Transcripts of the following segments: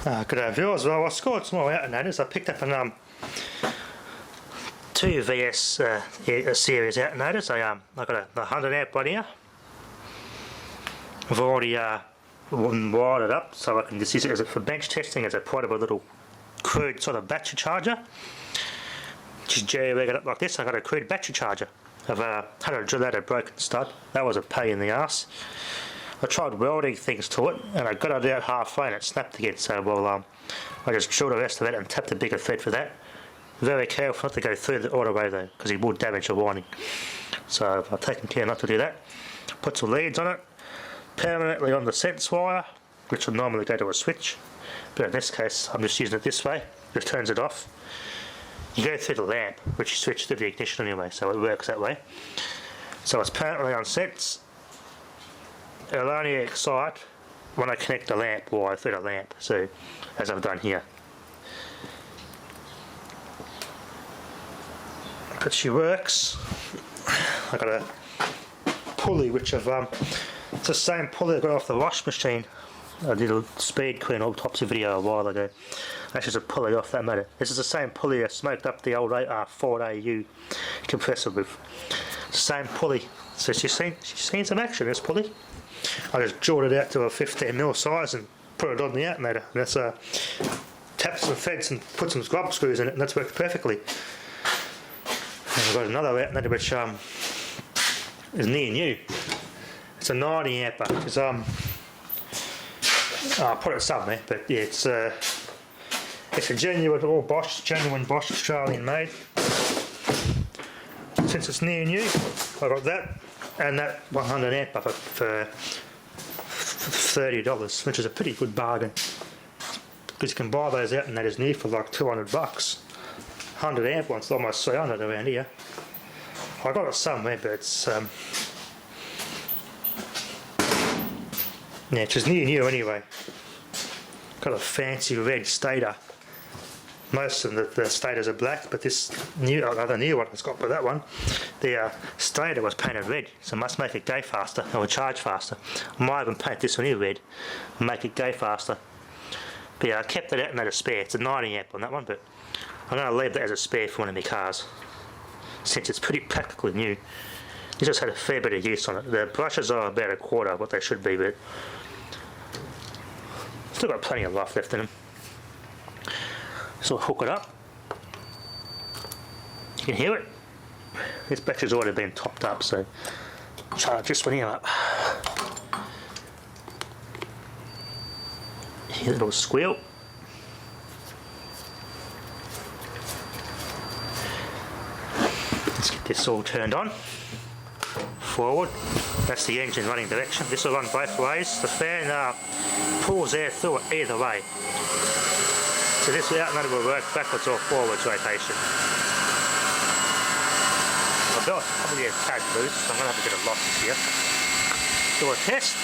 Good day viewers. Well, I scored some more alternators. I picked up an 2 VS series alternators. I got a 100 amp one here. I've already wired it up so I can just use it for bench testing as a portable little crude sort of battery charger. Just jerry-rig it up like this. I got a crude battery charger. I've had to drill out a broken stud. That was a pain in the ass. I tried welding things to it and I got it out halfway and it snapped again, so well I just drilled the rest of it and tapped a bigger thread for that. Very careful not to go through all the way though, because it will damage the winding. So I've taken care not to do that. Put some leads on it, permanently on the sense wire, which would normally go to a switch, but in this case I'm just using it this way. Just turns it off. You go through the lamp, which you switch to the ignition anyway, so it works that way. So it's permanently on sense. It'll only excite when I connect the lamp wire through the lamp, so as I've done here. But she works. I got a pulley which I've it's the same pulley I got off the wash machine. I did a speed queen autopsy video a while ago. That's just a pulley off that motor. This is the same pulley I smoked up the old Ford AU compressor with. Same pulley. So she's seen some action, this pulley. I just drilled it out to a 15mm size and put it on the alternator. And that's tapped some threads and put some grub screws in it, and that's worked perfectly. And I've got another alternator which is near new. It's a 90 amper. It's I'll put it somewhere, but yeah, it's a genuine Bosch Australian made. Since it's near new, I got that and that 100 amp for $30, which is a pretty good bargain. Because you can buy those alternators new for like $200. 100 amp one's almost 300 around here. I got it somewhere, but it's yeah, it's just near new anyway. Got a fancy red stator. Most of the stators are black, but this other new one has got with that one. The stator was painted red, so it must make it go faster or charge faster. I might even paint this one here red and make it go faster. But yeah, I kept it out and had a spare. It's a 90 amp on that one, but I'm going to leave that as a spare for one of my cars, since it's pretty practically new. It's just had a fair bit of use on it. The brushes are about a quarter of what they should be, but still got plenty of life left in them. So I'll hook it up. You can hear it. This battery's already been topped up, so I'll charge this one here up. Hear a little squeal. Let's get this all turned on. Forward. That's the engine running direction. This will run both ways. The fan pulls air through it either way. So this alternator will work backwards or forwards rotation. My belt's probably a tad loose, so I'm going to have a bit of losses here. Do a test.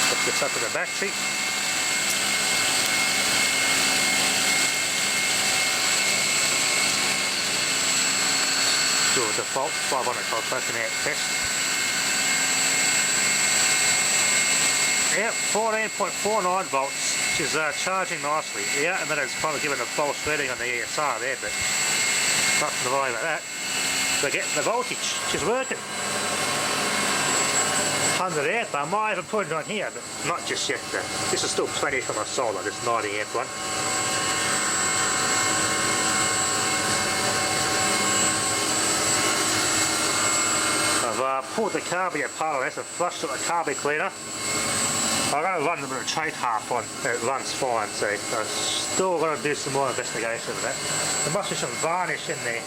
Put this up to the battery. Do a default 500 volt broken out test. Yeah, 14.49 volts, which is charging nicely. Yeah, and then it's kind of giving a false reading on the ESR there, but nothing to worry about that. We're getting the voltage, which is working. 100 amp, I might even put it on here, but not just yet. This is still plenty for my solar, this 90 amp one. I've pulled the carby apart of this and flushed with the carby cleaner. I'm going to run the retreat half on, it runs fine, so I've still got to do some more investigation of that. There must be some varnish in there.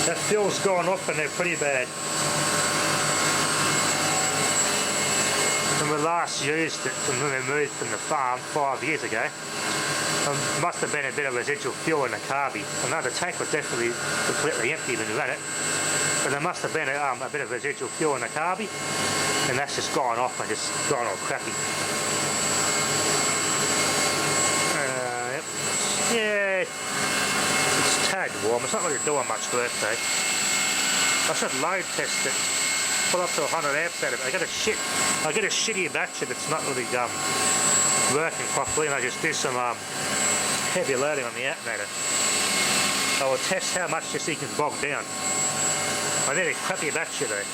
That fuel's gone off and they're pretty bad. When we last used it, when we moved from the farm 5 years ago, there must have been a bit of residual fuel in the carby. I know the tank was definitely completely empty when we ran it, but there must have been a bit of residual fuel in the carby, and that's just gone off and just gone all crappy. Yep. Yeah, it's tad warm. It's not really doing much work though. I should load test it pull up to 100 amps out of it. I get a shitty battery that's not really working properly, and I just do some heavy loading on the alternator. I will test how much this thing can bog down. I need a crappy battery though.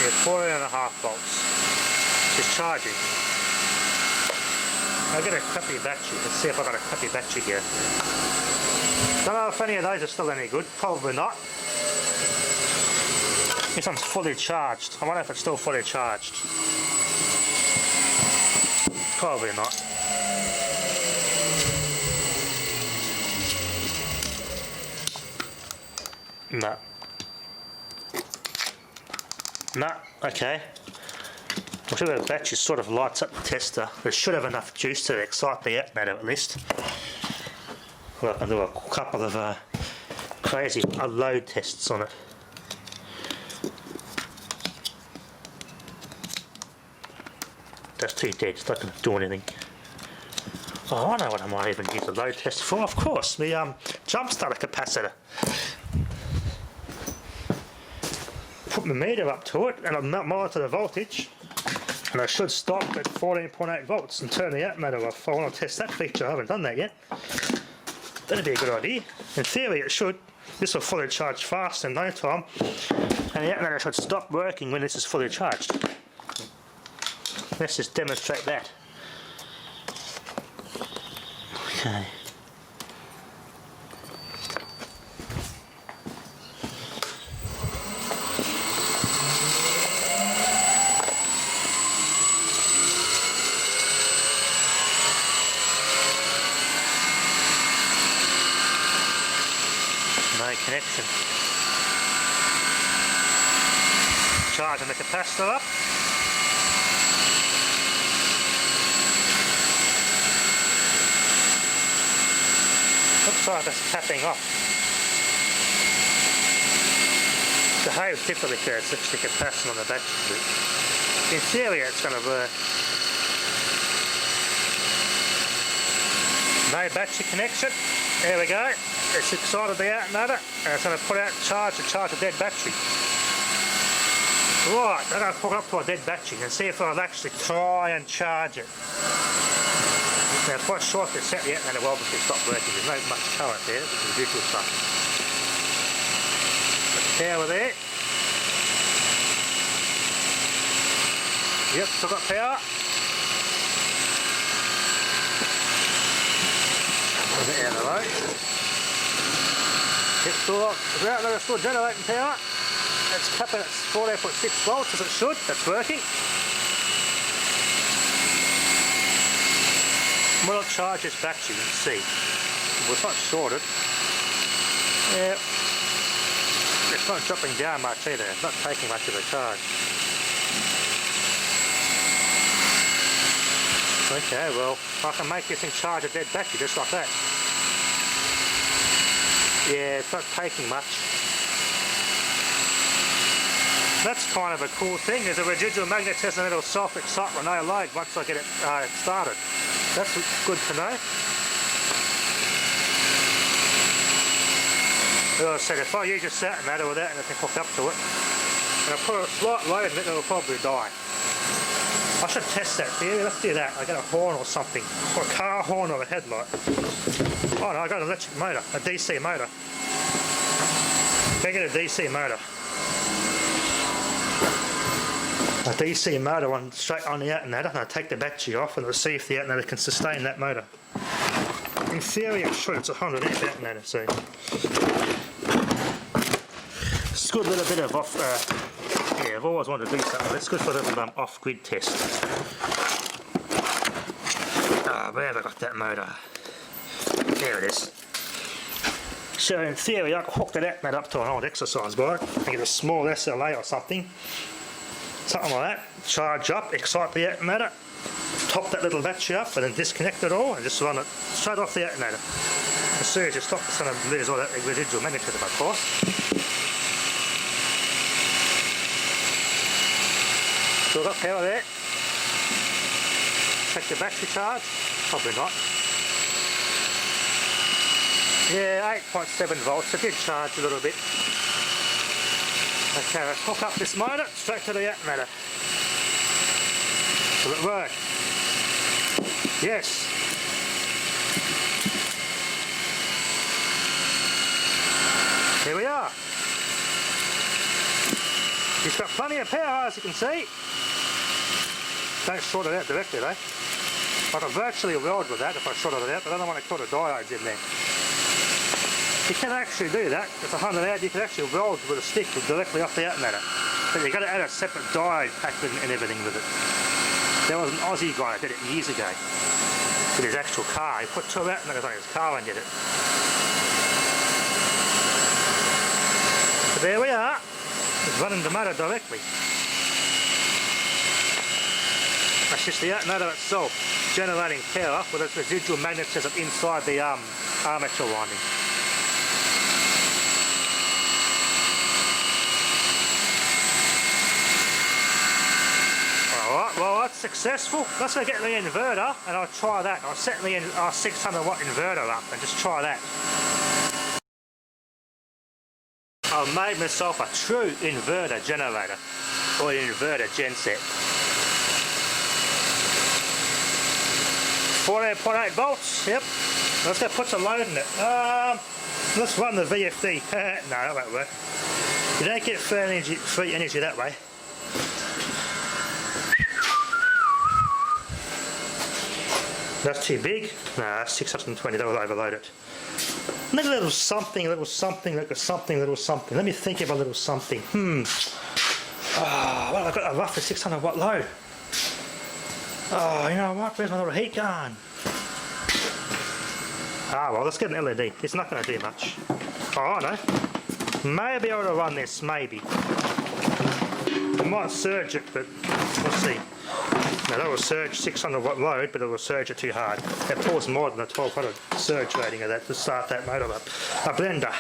Yeah, 14.5 volts. Just charging. I'll get a crappy battery. Let's see if I've got a crappy battery here. Don't know if any of those are still any good. Probably not. This one's fully charged. I wonder if it's still fully charged. Probably not. No. No, okay. I'm sure the battery sort of lights up the tester. It should have enough juice to excite the alternator at least. Well, I can do a couple of crazy load tests on it. That's too dead, it's not going to do anything. Oh, I know what I might even use a load test for, of course, the jump starter capacitor. Put my meter up to it and I'll monitor the voltage, and I should stop at 14.8 volts and turn the alternator off. I want to test that feature, I haven't done that yet. That'd be a good idea. In theory it should. This will fully charge fast in no time, and the alternator should stop working when this is fully charged. Let's just demonstrate that. Okay. No connection. Charging the capacitor up. Looks like it's tapping off. The hose typically it's actually capacitor on the battery. In theory it's going to work. No battery connection. There we go. It's excited the alternator and it's going to put out to charge a dead battery. Right, I'm going to hook up to a dead battery and see if I'll actually try and charge it. Now, quite short to set the alternator will obviously stop working. There's not much current there, which is usual stuff. Put the power there. Yep, still got power. Put it out of the road. The alternator still generating power. It's capping at 14.6 volts as it should. That's working. We'll charge this battery and see. Well, it's not shorted. Yeah. It's not dropping down much either. It's not taking much of a charge. Okay, well, I can make this thing charge a dead battery just like that. Yeah, it's not taking much. That's kind of a cool thing. There's a residual magnetism that'll self-excite with no load once I get it started. That's good to know. As I said, if I use this alternator without anything hooked up to it, and I put a slight load in it, it'll probably die. I should test that theory. Let's do that. I get a horn or something, or a car horn or a headlight. Oh no, I got an electric motor, a DC motor. Can I get a DC motor? A DC motor on straight on the alternator, and I take the battery off and we'll see if the alternator can sustain that motor. In theory it should, it's a 100 amp alternator, so it's a good little bit of off, yeah, I've always wanted to do something, it's good for a little off-grid test. Where have I got that motor? There it is. So in theory I can hook that up to an old exercise bike and get a small SLA or something like that, charge up, excite the alternator, top that little battery up and then disconnect it all and just run it straight off the alternator. As soon as you stop it's going to lose all that residual magnetism, of course. So we've got power there. Check the battery charge, probably not. Yeah, 8.7 volts, it did charge a little bit. Okay, let's hook up this motor straight to the alternator. Will it work? Yes. Here we are. It's got plenty of power, as you can see. Don't short it out directly though. I could virtually weld with that if I shorted it out, but I don't want to put the diodes in there. You can actually do that. It's 100 amp. You can actually weld with a stick directly off the alternator. But you've got to add a separate diode pack and everything with it. There was an Aussie guy that did it years ago with his actual car. He put 2 alternators on his car and did it. So there we are. It's running the motor directly. That's just the alternator itself generating power with its residual magnetism inside the armature winding. Alright, well that's successful. Let's go get the inverter and I'll try that. I'll set the 600 watt inverter up and just try that. I've made myself a true inverter generator or an inverter genset. 14.8 volts, yep. Let's go put some load in it. Let's run the VFD. No, that won't work. You don't get free energy that way. That's too big. No, that's 620, that will overload it. Need a little something, little something, little something, little something. Let me think of a little something. Oh, well, I've got a roughly 600 watt load. Oh, you know what? Where's my little heat gun? Ah, well, let's get an LED. It's not going to do much. Oh, I know. Maybe I ought to run this, maybe. I might surge it, but we'll see. Now that will surge 600 watt load, but it will surge it too hard. It pulls more than a 1200 surge rating of that to start that motor up. A blender.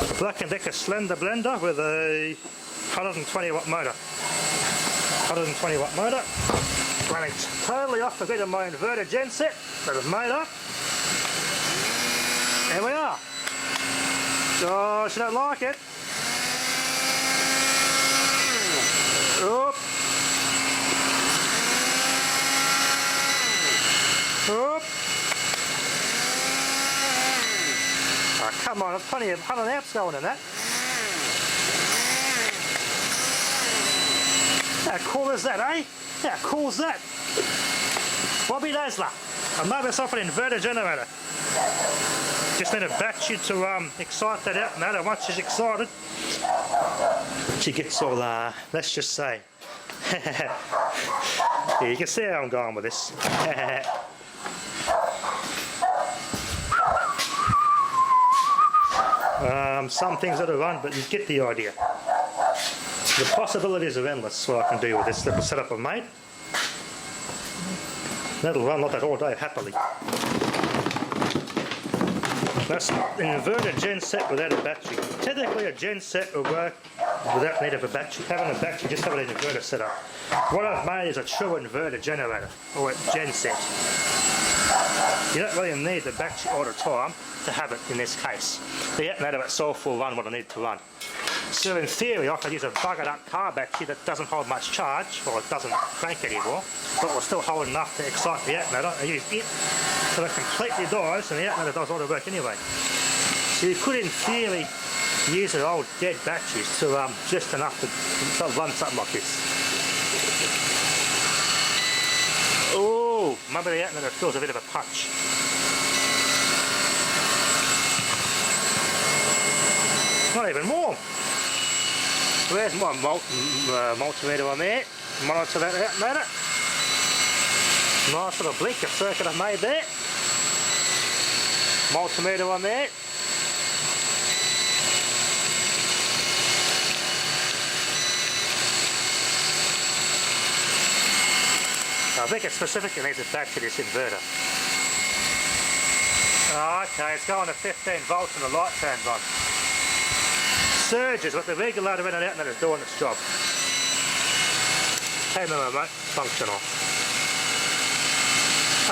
A Black & Decker slender blender with a 120 watt motor. 120 watt motor. Running totally off the grid of my inverter genset that I've made up. Here we are. Oh, she don't like it. Oop. Oop. Oh, come on, there's plenty of 100 amps going in that. How cool is that, eh? How cool is that? Bobby Dazzler. I made myself an inverter generator. Just need a battery to excite that alternator. Once she's excited, she gets all, let's just say. Yeah, you can see how I'm going with this. Some things that'll run, but you get the idea. The possibilities are endless what I can do with this little setup I've made. That'll run like that all day happily. That's an inverter genset without a battery. Technically a genset will work without need of a battery. Having a battery, just have an inverter set up. What I've made is a true inverter generator, or a genset. You don't really need the battery all the time to have it in this case. The alternator itself will run what I need to run. So in theory I could use a buggered up car battery that doesn't hold much charge, or it doesn't crank anymore, but will still hold enough to excite the alternator and use it till it completely dies and the alternator does all the work anyway. So you could in theory use an old dead batteries to just enough to run something like this. Oh, maybe the alternator feels a bit of a punch. Not even warm. Where's my multimeter on there? Monitor that alternator. Nice little blinker circuit I've made there. Multimeter on there. I think it specifically needs a battery to this inverter. Oh, okay, it's going to 15 volts and the light turns on. Surges, but the regulator in and out and it's doing its job. Turn the remote function off.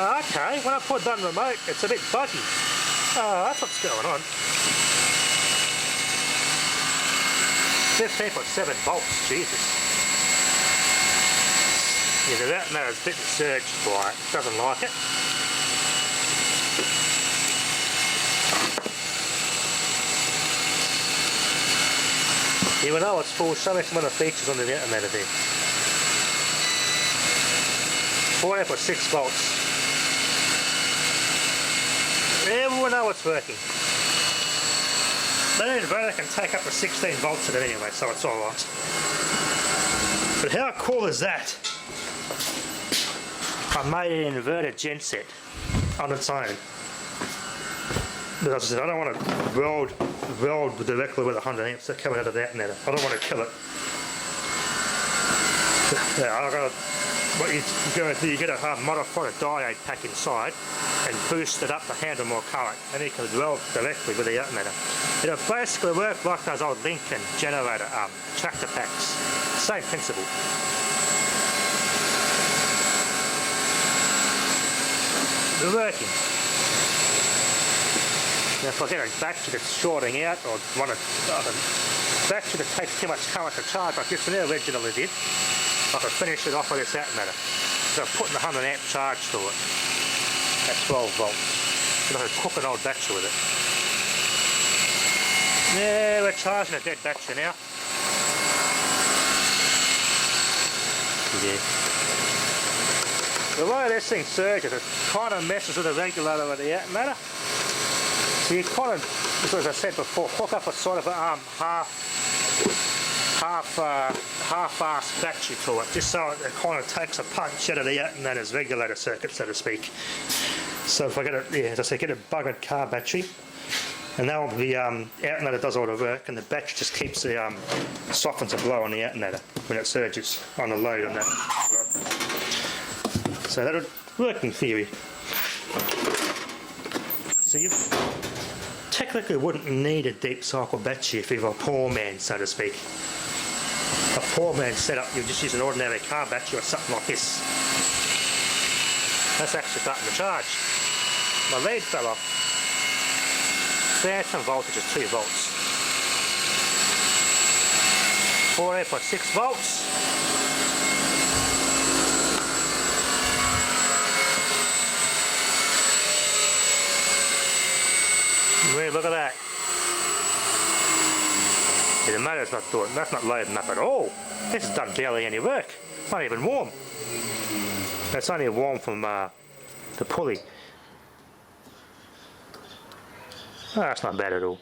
Oh, okay, when I put that remote, it's a bit buggy. Oh, that's what's going on. 15.7 volts, Jesus. Yeah, the alternator's a bit surged by it, doesn't like it. Even though it's full, show me some of the features on the alternator there. 14.6 volts. Everyone knows it's working. The inverter can take up to 16 volts at it anyway, so it's alright. But how cool is that? I made an inverter genset on its own. But as I said, I don't want to weld directly with 100 amps that coming out of that alternator. I don't want to kill it. Yeah, what you go do, you get a modified diode pack inside and boost it up to handle more current, and you can weld directly with the alternator. It'll basically work like those old Lincoln generator tractor packs. Same principle. They're working. Now if I get a battery that's shorting out, or want a battery that takes too much current to charge like this one originally did, I can finish it off with this alternator. So I'm putting a 100 amp charge to it at 12 volts. And I can cook an old battery with it. Yeah, we're charging a dead battery now. Yeah. The way this thing surges, it kind of messes with the regulator of the alternator. So you kind of, as I said before, hook up a sort of a half-assed battery to it, just so it kind of takes a punch out of the alternator's regulator circuit, so to speak. So if I get a, as I say, get a buggered car battery, and now the alternator does all the work, and the battery just keeps the softens the blow on the alternator when it surges on the load on that. So that'll work in theory. So you technically wouldn't need a deep cycle battery if you're a poor man, so to speak. A poor man setup, you just use an ordinary car battery or something like this. That's actually starting to charge. My lead fell off. Phantom voltage is 2 volts. 48.6 volts. Really, look at that. Yeah, the motor's not doing, that's not loading up at all. This has done barely any work. It's not even warm. It's only warm from the pulley. Oh, that's not bad at all.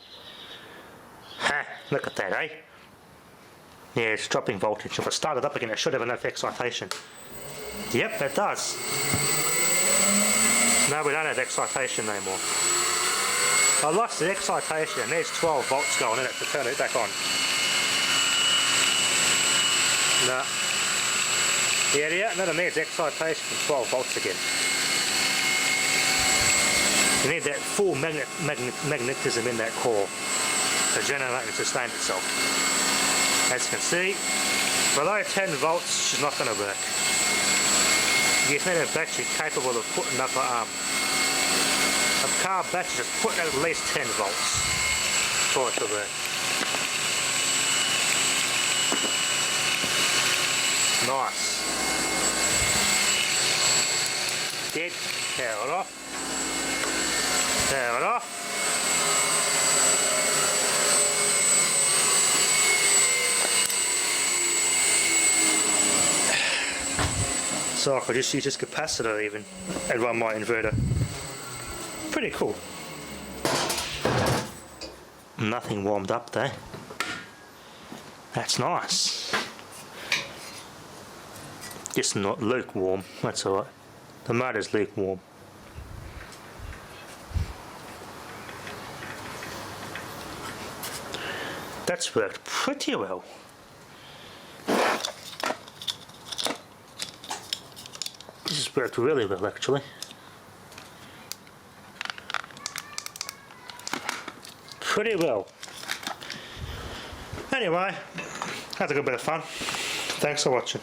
Ha! Look at that, eh? Yeah, it's dropping voltage. If it started up again, it should have enough excitation. Yep, it does. No, we don't have excitation no more. I lost the excitation, and there's 12 volts going in it to turn it back on. No. Yeah, the alternator needs excitation from 12 volts again. You need that full magnetism in that core to generate and sustain itself. As you can see, below 10 volts, she's not going to work. You just need a battery capable of putting up a car battery, just putting at least 10 volts for it to work. Nice. Dead. Power it off. Power it off. So I could just use this capacitor even and run my inverter. Pretty cool. Nothing warmed up though. That's nice. Just not lukewarm, that's alright. The motor's lukewarm. That's worked pretty well. This has worked really well actually. Pretty well. Anyway, had a good bit of fun. Thanks for watching.